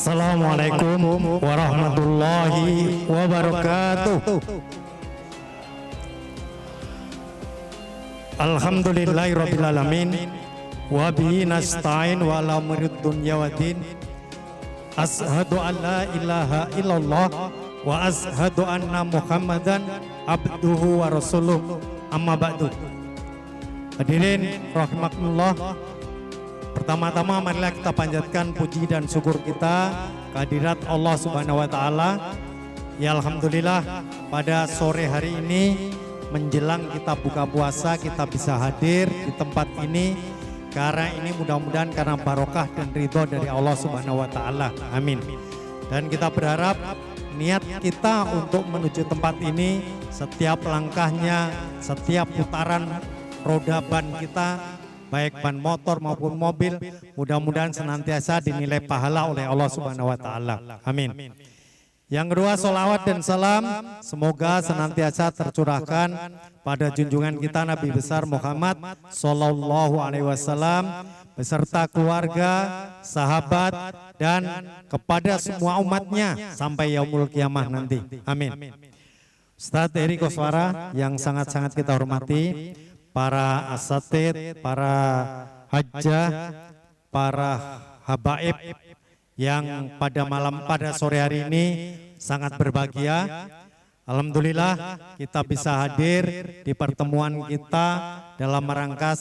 Assalamualaikum warahmatullahi wabarakatuh. Alhamdulillahirabbil alamin wa bihi nasta'in wa ala umuri dunya waddin. Asyhadu an la ilaha illallah wa asyhadu anna Muhammadan abduhu wa rasuluh. Amma ba'du. Hadirin rahimakumullah. Pertama-tama marilah kita panjatkan puji dan syukur kita kehadirat Allah Subhanahu wa taala. Ya alhamdulillah pada sore hari ini menjelang kita buka puasa kita bisa hadir di tempat ini karena ini mudah-mudahan karena barokah dan ridho dari Allah Subhanahu wa taala. Amin. Dan kita berharap niat kita untuk menuju tempat ini setiap langkahnya, setiap putaran roda ban kita baik ban motor maupun mobil mudah-mudahan senantiasa dinilai pahala oleh Allah Subhanahu wa taala. Amin. Yang kedua, sholawat dan salam semoga senantiasa tercurahkan pada junjungan kita Nabi besar Muhammad sallallahu alaihi wasallam beserta keluarga, sahabat dan kepada semua umatnya sampai yaumul kiamah nanti. Amin. Ustadz Eri Koswara yang sangat-sangat kita hormati, para asatid, para hajjah, para habaib yang pada sore hari ini sangat berbahagia. Alhamdulillah kita bisa hadir di pertemuan kita dalam rangka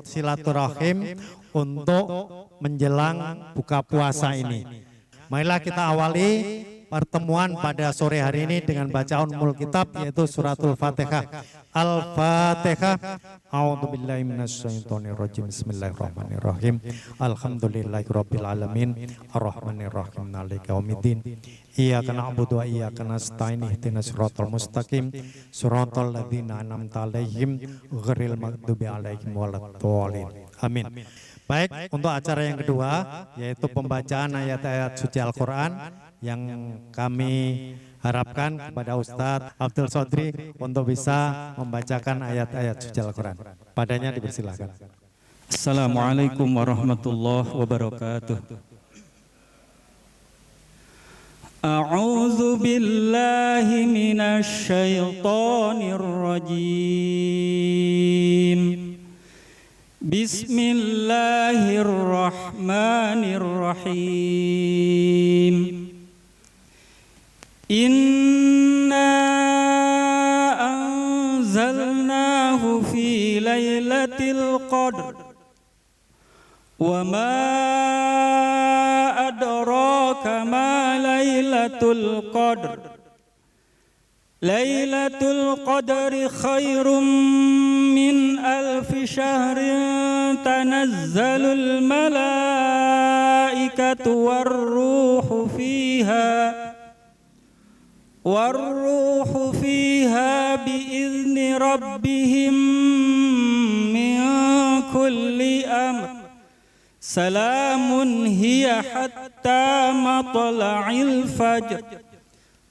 silaturahim untuk menjelang buka puasa ini. Marilah kita awali pertemuan pada sore hari ini dengan bacaan Ummul Kitab yaitu suratul Fatihah. Al-Fatihah. A'udzubillahi minasyaitonirrajim. Bismillahirrahmanirrahim. Alhamdulillahirabbil alamin. Arrahmanirrahim. Maliki yaumiddin. Iyyaka na'budu wa iyyaka nasta'in. Ihdinas siratal mustaqim. Siratal ladzina an'amta 'alaihim ghairil maghdubi 'alaihim waladdallin. Amin. Baik, untuk acara yang kedua yaitu pembacaan ayat-ayat suci Al-Qur'an yang kami harapkan kepada Ustadz Abdul Sodri untuk bisa membacakan ayat-ayat suci Al-Quran. Padanya dipersilakan. Assalamualaikum warahmatullahi wabarakatuh. A'udzu billahi minasy syaithanir rajim. Bismillahirrahmanirrahim. Inna anzalnahu fi lailatul qadr wa ma adraka ma lailatul qadr. Lailatul qadri khairum min alfi syahrin tanazzalul malaikatu warruhu fiha biizni rabbihim min kulli amr. Salamun hiya hatta matla'il fajr.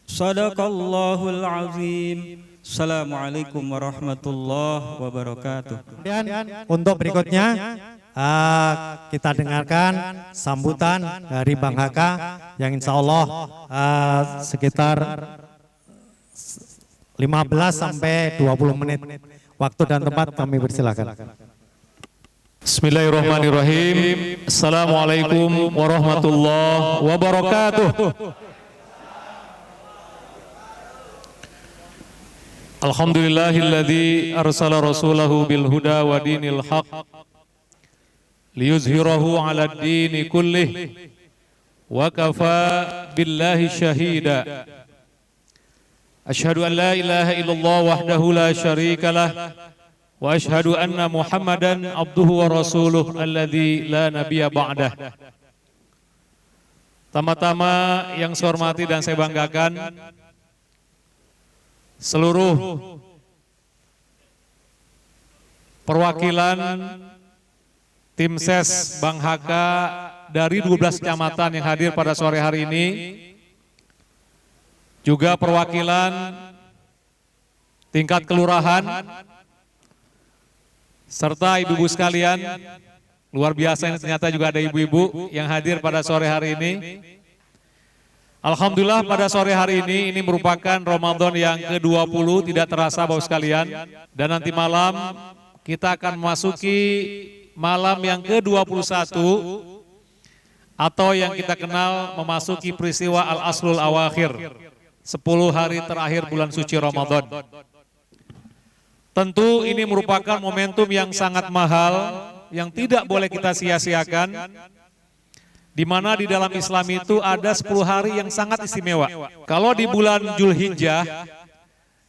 Sadaqallahul azim. Assalamualaikum warahmatullahi wabarakatuh. Dan untuk berikutnya kita dengarkan sambutan dari Bang Haka yang insya Allah sekitar 15 sampai 20 menit. Waktu dan tempat kami persilakan. Bismillahirrahmanirrahim. Assalamualaikum warahmatullahi wabarakatuh. Alhamdulillahilladzi arsala rasulahu bil huda wa dinil haq liyuzhirahu 'alad dini kullih wa kafa billahi syahida. Asyhadu an la ilaha illallah wahdahu la syarikalah wa asyhadu anna Muhammadan abduhu wa rasuluh alladzi la nabiyya ba'dah. Tama-tama yang saya hormati dan saya banggakan seluruh perwakilan tim ses Bang Haka dari 12 kecamatan yang hadir pada sore hari ini, juga perwakilan tingkat kelurahan, serta ibu-ibu sekalian, luar biasa ini ternyata juga ada ibu-ibu yang hadir pada sore hari ini. Alhamdulillah pada sore hari ini merupakan Ramadan yang ke-20, tidak terasa Bapak sekalian. Dan nanti malam kita akan memasuki malam yang ke-21 atau yang kita kenal memasuki peristiwa Al-Asrul Awakhir, 10 hari terakhir bulan suci Ramadan. Tentu ini merupakan momentum yang sangat mahal, yang tidak boleh kita sia-siakan, di mana di dalam Islam itu ada 10 hari yang sangat istimewa. Kalau di bulan Dzulhijjah,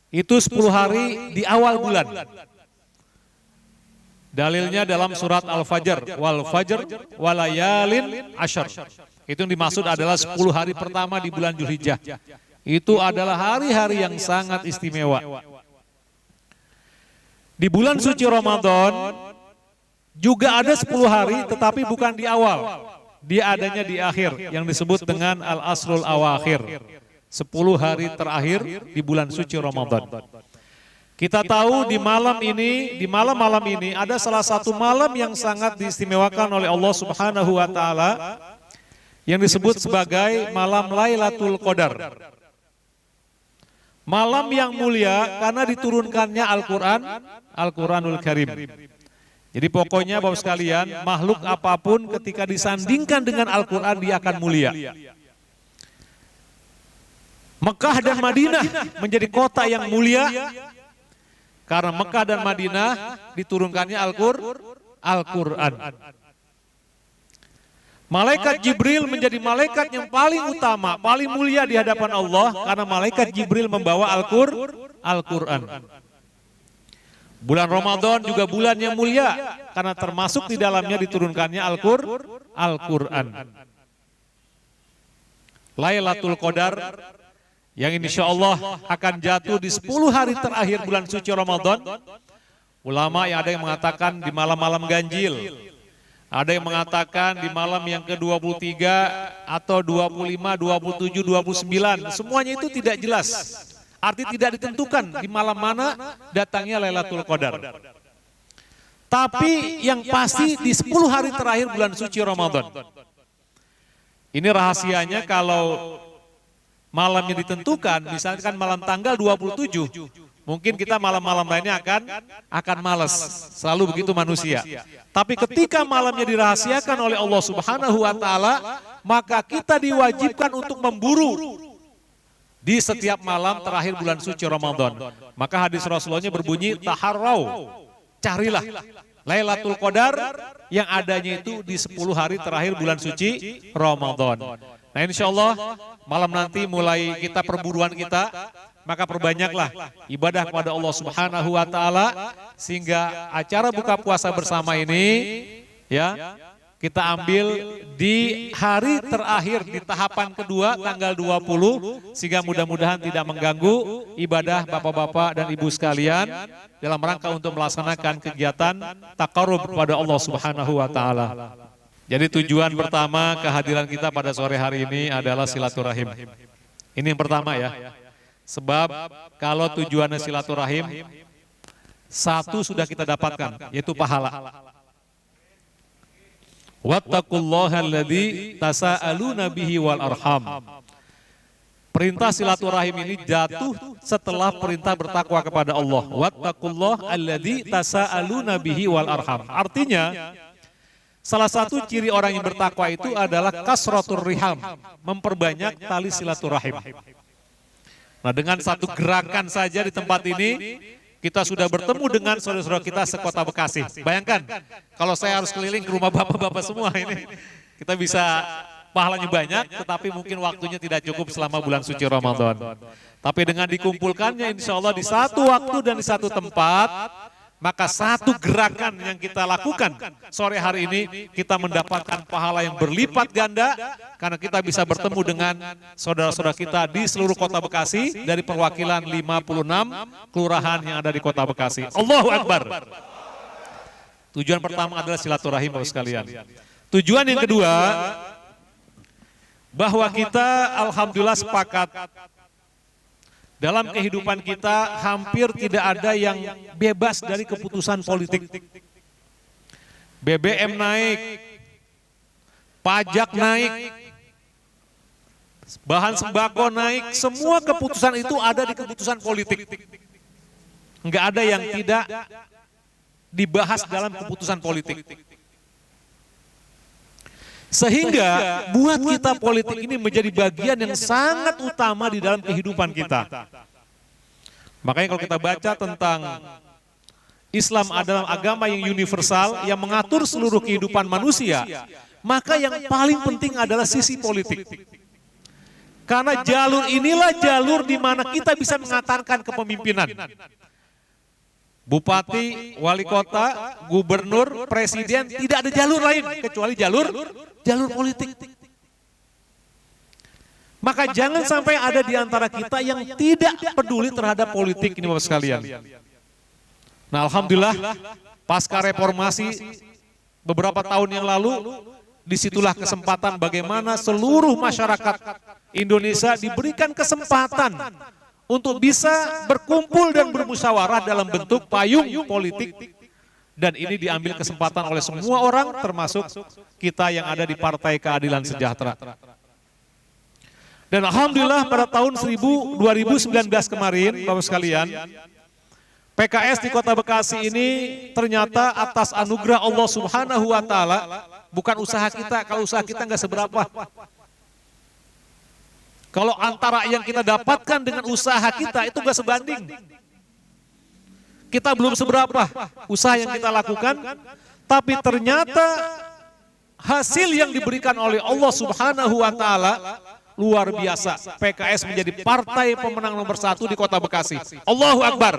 itu 10 hari di awal bulan. Dalilnya dalam surat Al-Fajr, wal fajr walayalin asyar. Itu yang dimaksud adalah 10 hari pertama di bulan Dzulhijjah. Itu adalah hari-hari yang sangat istimewa. Di bulan suci Ramadan juga ada 10 hari tetapi bukan di awal. Dia adanya di akhir yang disebut dengan Al-Asrul Awakhir. 10 hari terakhir di bulan suci Ramadan. Kita tahu di malam ini ada salah satu malam yang sangat diistimewakan oleh Allah Subhanahu wa taala yang disebut sebagai malam Lailatul Qadar. Malam yang mulia karena diturunkannya Al-Quranul Karim. Jadi pokoknya Bapak sekalian, makhluk apapun ketika disandingkan dengan Al-Quran dia akan mulia. Mekah dan Madinah menjadi kota yang mulia karena Mekah dan Madinah diturunkannya Al-Quran. Malaikat Jibril menjadi malaikat yang paling utama, paling mulia di hadapan Allah karena malaikat Jibril membawa Al-Quran. Bulan Ramadan juga bulan yang mulia karena termasuk di dalamnya diturunkannya Al-Quran. Lailatul Qadar yang insya Allah akan jatuh di 10 hari terakhir bulan suci Ramadan. Ulama yang ada yang mengatakan di malam-malam ganjil, ada yang mengatakan di malam yang ke-23 atau 25, 27, 29. Semuanya itu tidak jelas. Arti tidak ditentukan di malam mana datangnya Lailatul Qadar. Tapi yang pasti di 10 hari terakhir bulan suci Ramadan. Ini rahasianya kalau malamnya ditentukan, misalkan malam tanggal 27, mungkin kita malam-malam lainnya akan malas. Selalu begitu manusia. Tapi ketika malamnya dirahasiakan oleh Allah Subhanahu wa taala, maka kita diwajibkan untuk memburu di setiap malam terakhir bulan suci Ramadan. Maka hadis Rasulullahnya berbunyi, taharrau, carilah Lailatul Qadar yang adanya itu di 10 hari terakhir bulan suci Ramadan. Nah insya Allah malam nanti mulai kita perburuan kita, maka perbanyaklah ibadah kepada Allah Subhanahu wa taala sehingga acara buka puasa bersama ini ya kita ambil di hari terakhir di tahapan kedua tanggal 20 sehingga mudah-mudahan tidak mengganggu ibadah bapak-bapak dan ibu sekalian dalam rangka untuk melaksanakan kegiatan taqarrub kepada Allah Subhanahu wa taala. Jadi tujuan pertama kehadiran kita pada sore hari ini adalah silaturahim. Ini yang pertama ya. Sebab kalau tujuannya silaturahim, satu sudah kita dapatkan yaitu pahala. Wattaqullaha alladzi tasaaluna bihi wal arham. Perintah silaturahim ini jatuh setelah perintah bertakwa kepada Allah. Wattaqullaha alladzi tasaaluna bihi wal arham. Artinya salah satu ciri orang yang bertakwa itu adalah kasratur riham, memperbanyak tali silaturahim. Nah, dengan satu gerakan saja di tempat ini kita sudah bertemu dengan saudara-saudara kita sekota Bekasi. Bayangkan, kalau saya harus keliling ke rumah bapak-bapak semua ini, kita bisa pahalanya banyak, tetapi mungkin waktunya tidak cukup selama bulan suci Ramadan. Tapi dengan dikumpulkannya insya Allah di satu waktu dan di satu tempat, maka satu gerakan yang kita lakukan sore hari ini, kita mendapatkan pahala yang berlipat ganda, karena kita bisa bertemu dengan saudara-saudara kita di seluruh kota Bekasi, dari perwakilan 56 kelurahan yang ada di kota Bekasi. Allahu Akbar. Tujuan pertama adalah silaturahim Bapak sekalian. Tujuan yang kedua, bahwa kita alhamdulillah sepakat dalam kehidupan kita hampir tidak ada yang bebas dari keputusan politik. BBM naik, pajak naik, bahan sembako naik, semua keputusan itu ada di keputusan politik. Enggak ada yang tidak dibahas dalam keputusan politik. Sehingga buat kita politik ini menjadi bagian yang sangat utama di dalam kehidupan kita. Makanya kalau kita baca tentang Islam adalah agama yang universal, yang mengatur seluruh kehidupan manusia, maka yang paling penting adalah sisi politik. Karena jalur inilah jalur di mana kita bisa mengantarkan kepemimpinan. Bupati, wali kota, gubernur, presiden, tidak ada jalur lain kecuali jalur politik. Maka jangan sampai ada di antara kita yang tidak peduli terhadap politik ini Bapak sekalian. Nah alhamdulillah pasca reformasi beberapa tahun yang lalu, disitulah kesempatan bagaimana seluruh masyarakat Indonesia diberikan kesempatan untuk bisa berkumpul dan bermusyawarah dalam bentuk payung politik. Dan ini diambil kesempatan oleh semua orang termasuk kita yang ada di Partai Keadilan Sejahtera. Dan alhamdulillah pada tahun 2019 kemarin Bapak sekalian, PKS di Kota Bekasi ini ternyata atas anugerah Allah Subhanahu wa taala, bukan usaha kita, kalau usaha kita nggak seberapa. Kalau antara yang kita dapatkan dengan usaha kita itu nggak sebanding. Kita belum seberapa usaha yang kita lakukan, tapi ternyata hasil yang diberikan oleh Allah Subhanahu wa taala luar biasa. PKS menjadi partai pemenang nomor 1 di Kota Bekasi. Allahu Akbar.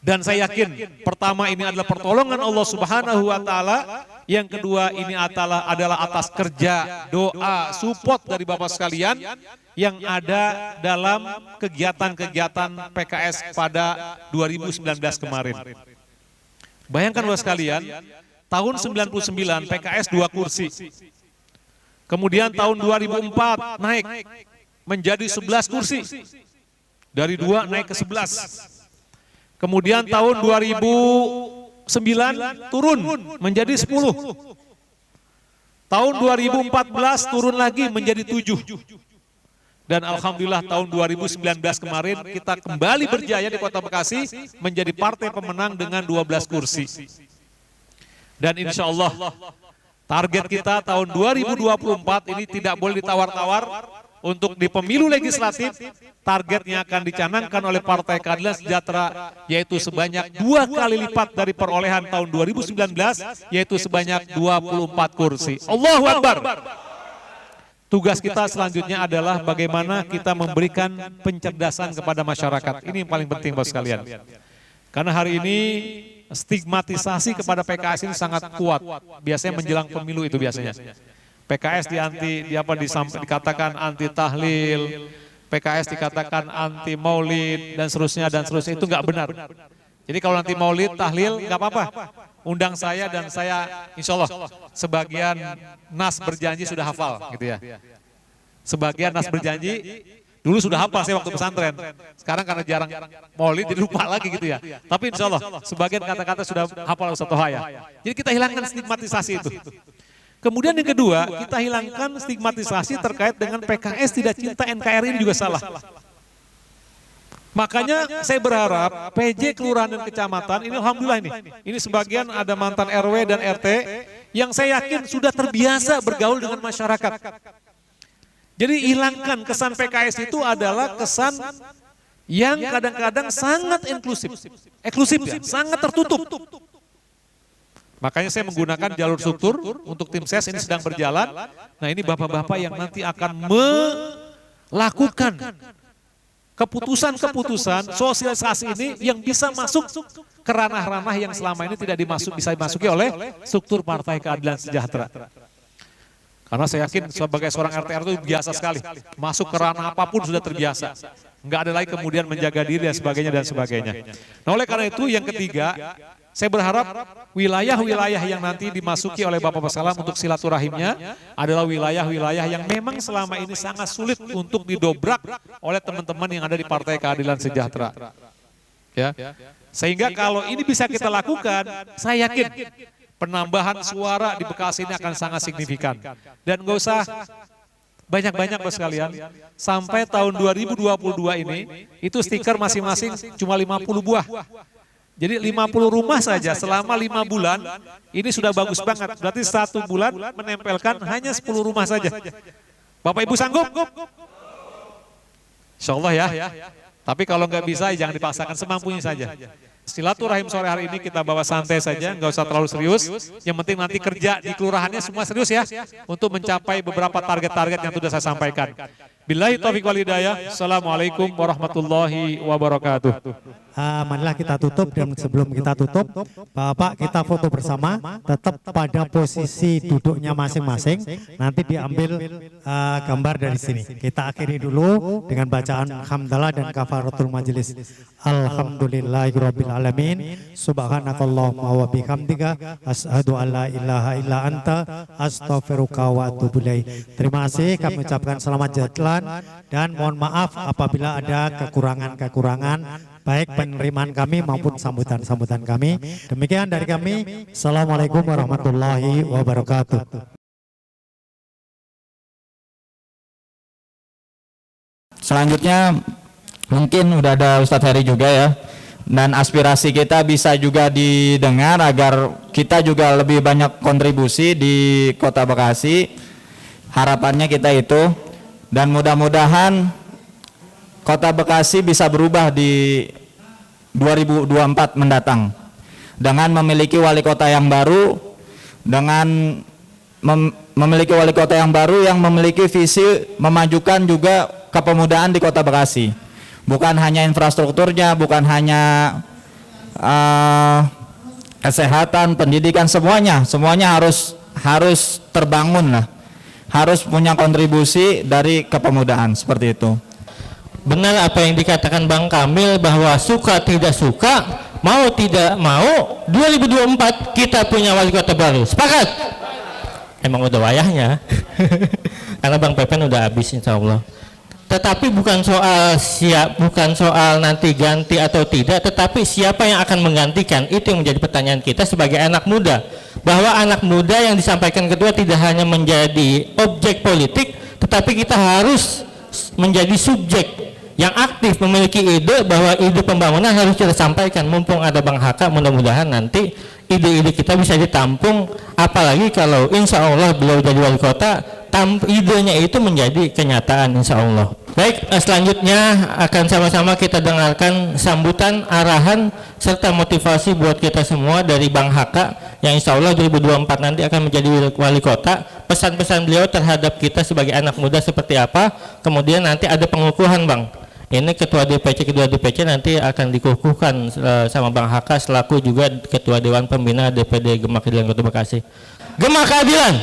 Dan saya yakin pertama ini adalah pertolongan Allah Subhanahu wa taala, yang kedua ini adalah atas kerja, doa, support dari Bapak sekalian yang ada dalam kegiatan-kegiatan PKS pada 2019 kemarin. Bayangkan Bapak sekalian, tahun 99 PKS 2 kursi. Kemudian tahun 2004 naik menjadi 11 kursi. Dari 2 naik ke 11. Kemudian tahun 2009 turun menjadi 10. Tahun 2014 turun lagi menjadi 7. Dan alhamdulillah tahun 2019 kemarin kita kembali berjaya di Kota Bekasi menjadi partai pemenang dengan 12 kursi. Dan insya Allah target kita tahun 2024 ini tidak boleh ditawar-tawar. Untuk di pemilu legislatif, targetnya akan dicanangkan oleh Partai Keadilan Sejahtera, yaitu sebanyak 2 kali lipat dari perolehan tahun 2019, yaitu sebanyak 24 kursi. Allahu Akbar. Tugas kita selanjutnya adalah bagaimana kita memberikan pencerdasan kepada masyarakat. Ini yang paling penting Bapak sekalian. Karena hari ini stigmatisasi kepada PKS ini sangat kuat. Biasanya menjelang pemilu itu biasanya. PKS dikatakan anti tahlil, PKS dikatakan anti maulid dan seterusnya itu nggak benar. Jadi kalau nanti maulid, tahlil nggak apa-apa. Undang saya dan saya insya Allah sebagian nas berjanji sudah hafal gitu ya. Sebagian nas berjanji dulu sudah hafal saya waktu pesantren. Sekarang karena jarang maulid jadi lupa lagi gitu ya. Tapi insya Allah sebagian kata-kata sudah hafal Ustaz Toha ya. Jadi kita hilangkan stigmatisasi itu. Kemudian yang kedua, kita hilangkan stigmatisasi terkait dengan PKS tidak cinta NKRI ini juga salah. Makanya saya berharap PJ Kelurahan dan Kecamatan ini alhamdulillah ini sebagian ada mantan RW dan RT yang saya yakin sudah terbiasa bergaul dengan masyarakat. Jadi hilangkan kesan PKS itu adalah kesan yang kadang-kadang sangat eksklusif ya, sangat tertutup. Makanya saya menggunakan jalur struktur untuk tim ses ini sedang berjalan. Nah ini bapak-bapak yang nanti akan melakukan keputusan-keputusan sosialisasi ini yang bisa masuk ke ranah-ranah yang selama ini tidak bisa dimasuki oleh struktur Partai Keadilan Sejahtera. Karena saya yakin sebagai seorang RT itu biasa sekali. Masuk ke ranah apapun sudah terbiasa. Enggak ada lagi kemudian menjaga diri dan sebagainya. Nah oleh karena itu yang ketiga, saya berharap wilayah-wilayah yang nanti dimasuki oleh Bapak Salam untuk silaturahimnya adalah wilayah-wilayah yang memang selama ini sangat sulit untuk didobrak oleh teman-teman yang ada di Partai Keadilan Sejahtera. Ya. Sehingga kalau ini bisa kita lakukan, saya yakin penambahan suara di Bekasi ini akan sangat signifikan. Dan nggak usah Banyak-banyak Bos sekalian. Sampai tahun 2022 ini, itu stiker masing-masing cuma 50 buah. Jadi 50 rumah saja selama 5 bulan, ini sudah bagus banget. Berarti 1 bulan menempelkan hanya 10 rumah saja. Bapak Ibu sanggup? Insya Allah ya. Tapi kalau nggak bisa jangan dipaksakan, semampunya saja. Silaturahim sore hari ini kita bawa santai saja, nggak usah terlalu serius. Yang penting nanti kerja di kelurahannya semua serius ya, untuk mencapai beberapa target-target yang sudah saya sampaikan. Billahi taufiq wal hidayah. Assalamualaikum warahmatullahi wabarakatuh. Marilah kita tutup, dan sebelum kita tutup, Bapak kita foto bersama, tetap pada posisi duduknya masing-masing, nanti diambil gambar dari sini. Kita akhiri dulu dengan bacaan hamdalah dan kafaratul majelis. Alhamdulillahirabbil alamin, subhanakallahumma wa bihamdika, asyhadu an la ilaha illa anta, astaghfiruka wa atubu ilaik. Terima kasih, kami ucapkan selamat jalan dan mohon maaf apabila ada kekurangan-kekurangan baik penerimaan kami maupun sambutan-sambutan kami. Demikian dari kami. Assalamualaikum warahmatullahi wabarakatuh. Selanjutnya mungkin udah ada Ustadz Heri juga ya. Dan aspirasi kita bisa juga didengar agar kita juga lebih banyak kontribusi di Kota Bekasi. Harapannya kita itu, dan mudah-mudahan Kota Bekasi bisa berubah di 2024 mendatang dengan memiliki wali kota yang baru, dengan memiliki wali kota yang baru yang memiliki visi memajukan juga kepemudaan di Kota Bekasi. Bukan hanya infrastrukturnya, bukan hanya kesehatan, pendidikan, semuanya harus terbangun lah. Harus punya kontribusi dari kepemudaan, seperti itu. Benar apa yang dikatakan Bang Kamil bahwa suka tidak suka, mau tidak mau, 2024 kita punya wali kota baru. Sepakat? Emang udah wayahnya. Karena Bang Pepen udah habis insya Allah. Tetapi bukan soal nanti ganti atau tidak, tetapi siapa yang akan menggantikan, itu yang menjadi pertanyaan kita sebagai anak muda. Bahwa anak muda yang disampaikan kedua tidak hanya menjadi objek politik, tetapi kita harus menjadi subjek yang aktif, memiliki ide, bahwa ide pembangunan harus kita sampaikan. Mumpung ada Bang Haka, mudah-mudahan nanti ide-ide kita bisa ditampung, apalagi kalau insya Allah beliau jadi wali kota, idenya itu menjadi kenyataan insya Allah. Baik, selanjutnya akan sama-sama kita dengarkan sambutan, arahan, serta motivasi buat kita semua dari Bang Haka yang insya Allah 2024 nanti akan menjadi wali kota. Pesan-pesan beliau terhadap kita sebagai anak muda seperti apa, kemudian nanti ada pengukuhan Bang. Ini ketua DPC, kedua DPC nanti akan dikukuhkan sama Bang Haka selaku juga ketua Dewan Pembina DPD Gemak Keadilan Kota Bekasi. Gemak Keadilan,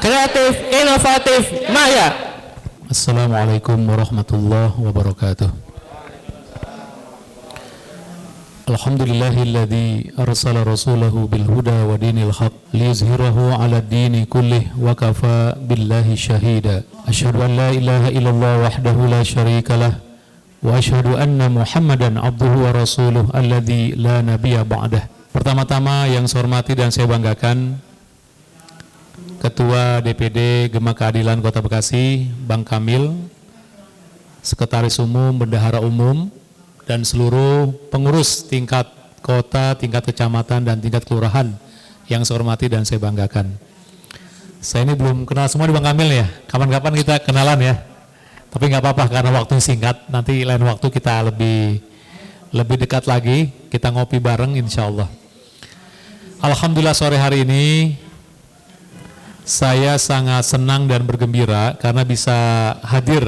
kreatif, inovatif, maya. Assalamualaikum warahmatullahi wabarakatuh. Alhamdulillahilladzi arsala rasulahu bil huda wa dinil haq liyuzhirahu ala dini kullih wa kafa billahi syahida. Asyhadu an la ilaha illallah wahdahu la syarikalah wa asyhadu anna Muhammadan abduhu wa rasuluh alladzi la nabiyya ba'dah. Pertama-tama yang saya hormati dan saya banggakan Ketua DPD Gemak Keadilan Kota Bekasi, Bang Kamil, Sekretaris Umum, Bendahara Umum, dan seluruh pengurus tingkat kota, tingkat kecamatan, dan tingkat kelurahan yang saya hormati dan saya banggakan. Saya ini belum kenal semua di Bang Kamil ya, kapan-kapan kita kenalan ya. Tapi nggak apa-apa karena waktu singkat, nanti lain waktu kita lebih dekat lagi, kita ngopi bareng insya Allah. Alhamdulillah sore hari ini saya sangat senang dan bergembira karena bisa hadir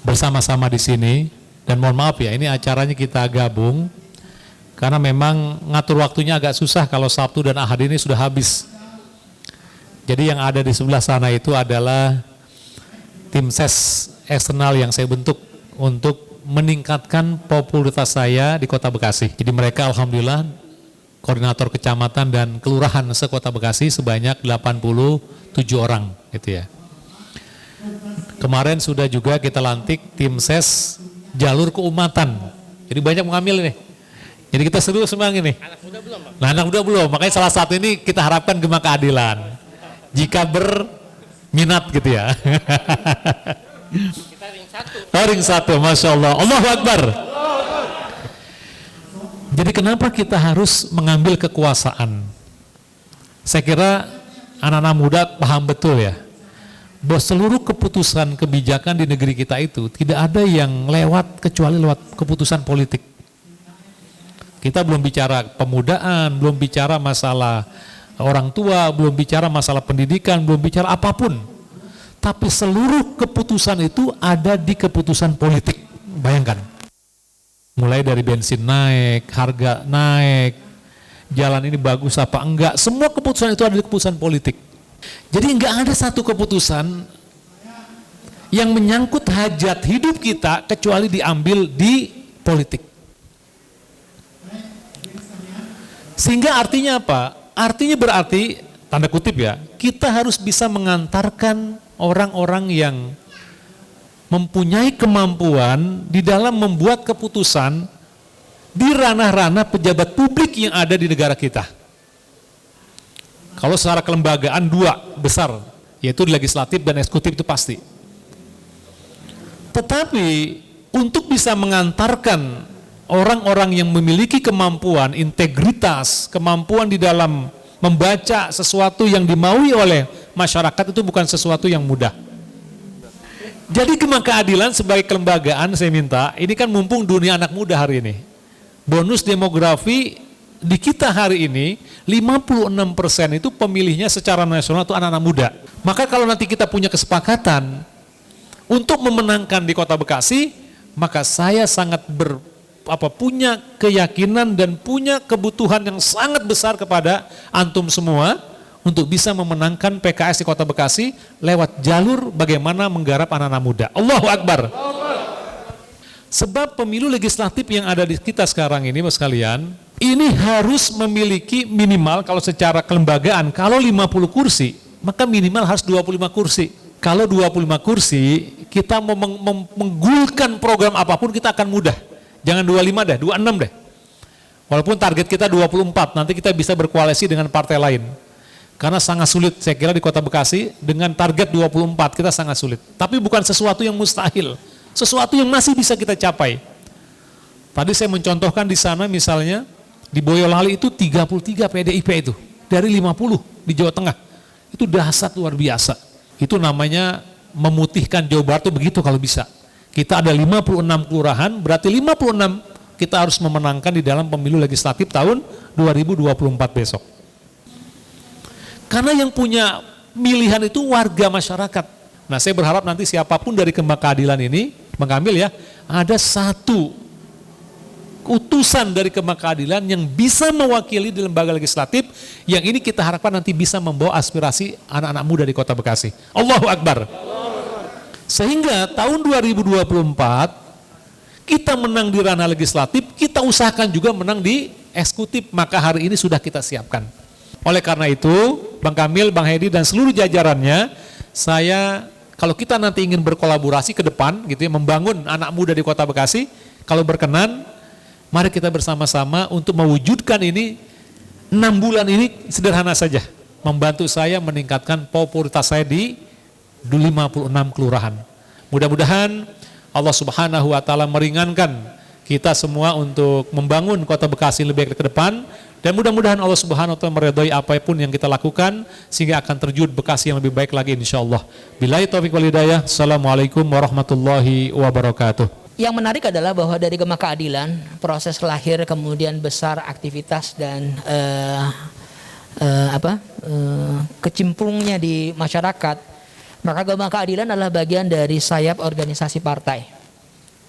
bersama-sama di sini. Dan mohon maaf ya, ini acaranya kita gabung karena memang ngatur waktunya agak susah kalau Sabtu dan Ahad ini sudah habis. Jadi yang ada di sebelah sana itu adalah tim ses eksternal yang saya bentuk untuk meningkatkan popularitas saya di Kota Bekasi. Jadi mereka alhamdulillah koordinator kecamatan dan kelurahan se-Kota Bekasi sebanyak 87 orang gitu ya. Kemarin sudah juga kita lantik tim ses jalur keumatan. Jadi banyak mengambil nih. Jadi kita seru semua ini. Anak muda belum, Bang? Nah, anak muda belum. Makanya salah satu ini kita harapkan Gemak Keadilan. Jika minat gitu ya. Ring satu, Masya Allah. Allahu Akbar. Jadi kenapa kita harus mengambil kekuasaan? Saya kira anak-anak muda paham betul ya, bahwa seluruh keputusan kebijakan di negeri kita itu tidak ada yang lewat kecuali lewat keputusan politik. Kita belum bicara pemudaan, belum bicara masalah orang tua, belum bicara masalah pendidikan, belum bicara apapun. Tapi seluruh keputusan itu ada di keputusan politik. Bayangkan. Mulai dari bensin naik, harga naik, jalan ini bagus apa enggak, semua keputusan itu ada di keputusan politik. Jadi enggak ada satu keputusan yang menyangkut hajat hidup kita kecuali diambil di politik. Sehingga artinya apa? Artinya berarti, tanda kutip ya, kita harus bisa mengantarkan orang-orang yang mempunyai kemampuan di dalam membuat keputusan di ranah-ranah pejabat publik yang ada di negara kita. Kalau secara kelembagaan dua besar, yaitu legislatif dan eksekutif itu pasti. Tetapi untuk bisa mengantarkan orang-orang yang memiliki kemampuan, integritas, kemampuan di dalam membaca sesuatu yang dimaui oleh masyarakat itu bukan sesuatu yang mudah. Jadi Gema Keadilan sebagai kelembagaan saya minta, ini kan mumpung dunia anak muda hari ini. Bonus demografi di kita hari ini 56% itu pemilihnya secara nasional itu anak-anak muda. Maka kalau nanti kita punya kesepakatan untuk memenangkan di Kota Bekasi, maka saya sangat punya keyakinan dan punya kebutuhan yang sangat besar kepada antum semua untuk bisa memenangkan PKS di Kota Bekasi lewat jalur bagaimana menggarap anak-anak muda. Allahu Akbar. Sebab pemilu legislatif yang ada di kita sekarang ini, Mas sekalian, ini harus memiliki minimal kalau secara kelembagaan, kalau 50 kursi, maka minimal harus 25 kursi. Kalau 25 kursi, kita mau menggulkan program apapun kita akan mudah. Jangan 25 deh, 26 deh. Walaupun target kita 24, nanti kita bisa berkoalisi dengan partai lain. Karena sangat sulit, saya kira di Kota Bekasi, dengan target 24 kita sangat sulit. Tapi bukan sesuatu yang mustahil, sesuatu yang masih bisa kita capai. Tadi saya mencontohkan di sana misalnya, di Boyolali itu 33 PDIP itu, dari 50 di Jawa Tengah. Itu dahsyat luar biasa. Itu namanya memutihkan Jawa Barat itu begitu kalau bisa. Kita ada 56 kelurahan, berarti 56 kita harus memenangkan di dalam pemilu legislatif tahun 2024 besok. Karena yang punya pilihan itu warga masyarakat. Nah, saya berharap nanti siapapun dari Gema Keadilan ini mengambil ya, ada satu utusan dari Gema Keadilan yang bisa mewakili di lembaga legislatif, yang ini kita harapkan nanti bisa membawa aspirasi anak-anak muda di Kota Bekasi. Allahu Akbar. Sehingga tahun 2024 kita menang di ranah legislatif, kita usahakan juga menang di eksekutif, maka hari ini sudah kita siapkan. Oleh karena itu, Bang Kamil, Bang Hedi dan seluruh jajarannya, saya kalau kita nanti ingin berkolaborasi ke depan gitu ya, membangun anak muda di Kota Bekasi, kalau berkenan, mari kita bersama-sama untuk mewujudkan ini. 6 bulan ini sederhana saja, membantu saya meningkatkan popularitas saya di 56 kelurahan. Mudah-mudahan Allah Subhanahu wa taala meringankan kita semua untuk membangun Kota Bekasi lebih baik ke depan, dan mudah-mudahan Allah Subhanahu wa taala meridhai apapun yang kita lakukan sehingga akan terwujud Bekasi yang lebih baik lagi insyaallah. Billahi taufiq wal hidayah. Assalamualaikum warahmatullahi wabarakatuh. Yang menarik adalah bahwa dari Gema Keadilan, proses lahir kemudian besar aktivitas dan kecimpungnya di masyarakat. Maka Gema Keadilan adalah bagian dari sayap organisasi partai,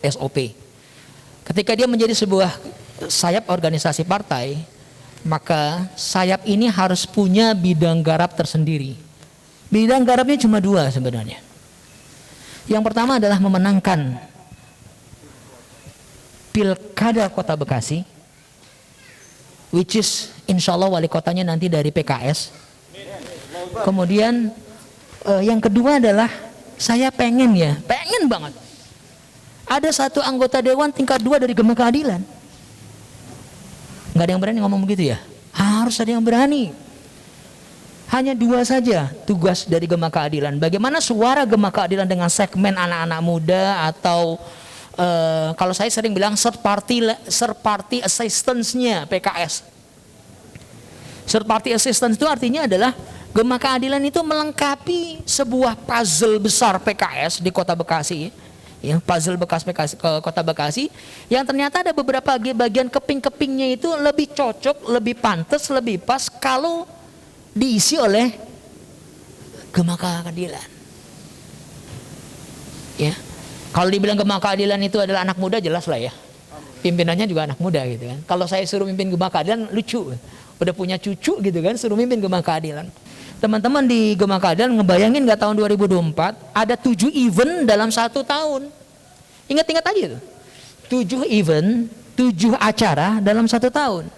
SOP. Ketika dia menjadi sebuah sayap organisasi partai, maka sayap ini harus punya bidang garap tersendiri. Bidang garapnya cuma 2 sebenarnya. Yang pertama adalah memenangkan Pilkada Kota Bekasi, which is insya Allah wali kotanya nanti dari PKS. Kemudian yang kedua adalah saya pengen banget ada satu anggota dewan tingkat 2 dari Gema Keadilan. Nggak ada yang berani ngomong begitu ya? Harus ada yang berani. Hanya 2 saja tugas dari Gema Keadilan. Bagaimana suara Gema Keadilan dengan segmen anak-anak muda atau kalau saya sering bilang third party assistance-nya PKS. Third party assistance itu artinya adalah Gema Keadilan itu melengkapi sebuah puzzle besar PKS di Kota Bekasi. Ya, puzzle bekas PKS ke Kota Bekasi yang ternyata ada beberapa bagian keping-kepingnya itu lebih cocok, lebih pantas, lebih pas kalau diisi oleh Gema Keadilan. Ya. Kalau dibilang Gema Keadilan itu adalah anak muda, jelas lah ya. Pimpinannya juga anak muda gitu kan. Kalau saya suruh mimpin Gema Keadilan lucu. Udah punya cucu gitu kan, suruh mimpin Gema Keadilan. Teman-teman di Gema Keadilan ngebayangin nggak tahun 2024 ada 7 event dalam 1 tahun. Ingat-ingat aja tuh. 7 event, 7 acara dalam 1 tahun.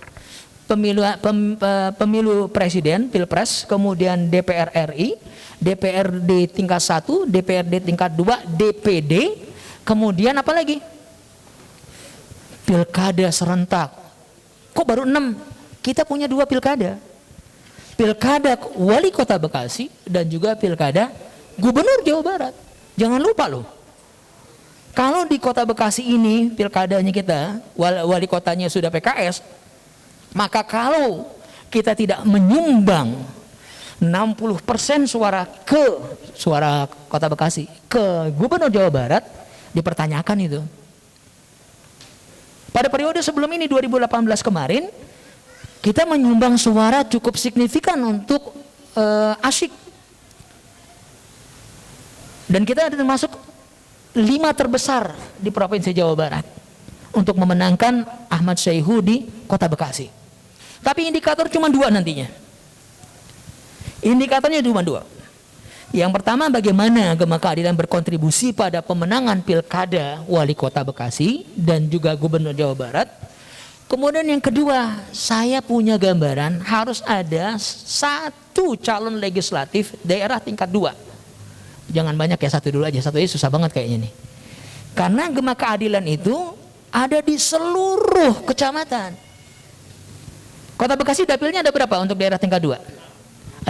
Pemilu presiden, pilpres, kemudian DPR RI, DPRD tingkat 1, DPRD tingkat 2, DPD, kemudian apa lagi? Pilkada serentak. Kok baru 6? Kita punya 2 pilkada. Pilkada Wali Kota Bekasi dan juga Pilkada Gubernur Jawa Barat. Jangan lupa loh. Kalau di Kota Bekasi ini pilkadanya kita, wali kotanya sudah PKS, maka kalau kita tidak menyumbang 60% suara Kota Bekasi ke Gubernur Jawa Barat, dipertanyakan itu. Pada periode sebelum ini 2018 kemarin, kita menyumbang suara cukup signifikan untuk Asyik. Dan kita ada termasuk 5 terbesar di Provinsi Jawa Barat untuk memenangkan Ahmad Syaihu di Kota Bekasi. Tapi indikator cuma 2 nantinya. Indikatornya cuma 2. Yang pertama, bagaimana Gema Keadilan berkontribusi pada pemenangan Pilkada Wali Kota Bekasi dan juga Gubernur Jawa Barat. Kemudian yang kedua, saya punya gambaran harus ada 1 calon legislatif daerah tingkat 2. Jangan banyak ya, 1 dulu aja, 1 aja susah banget kayaknya nih. Karena Gema Keadilan itu ada di seluruh kecamatan. Kota Bekasi dapilnya ada berapa untuk daerah tingkat 2?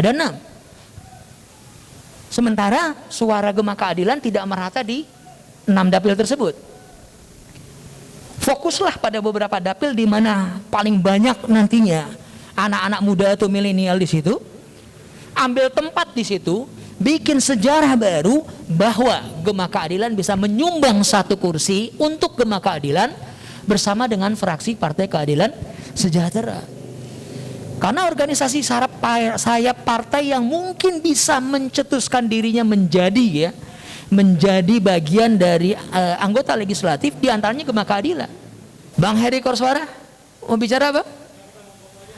Ada 6. Sementara suara Gema Keadilan tidak merata di 6 dapil tersebut. Fokuslah pada beberapa dapil di mana paling banyak nantinya anak-anak muda atau milenial di situ. Ambil tempat di situ, bikin sejarah baru bahwa Gema Keadilan bisa menyumbang 1 kursi untuk Gema Keadilan bersama dengan fraksi Partai Keadilan Sejahtera. Karena organisasi sayap partai yang mungkin bisa mencetuskan dirinya menjadi bagian dari anggota legislatif, diantaranya Gema Keadilan. Bang Heri Korswara mau bicara apa?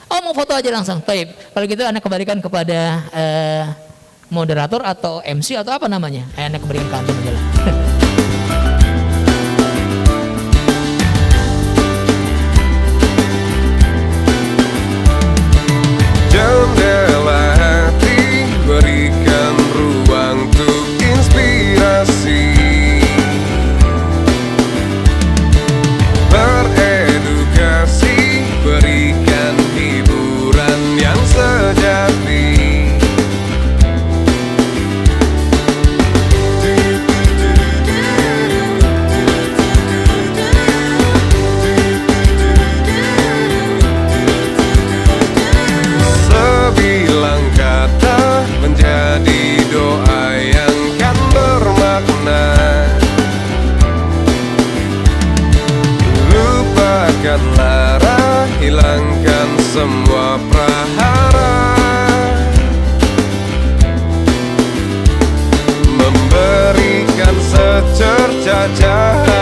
Oh, mau foto aja langsung. Taib. Kalau gitu Anda kembalikan kepada moderator atau MC atau apa namanya. Anda kembalikan ke antum aja lah. Jendela hati, berikan ruang untuk inspirasi, beredukasi, berikan hiburan yang sejati. Sebilang kata menjadi doa yang kan bermakna. Lupakan lara, hilangkan semua prahara, memberikan secerca cahaya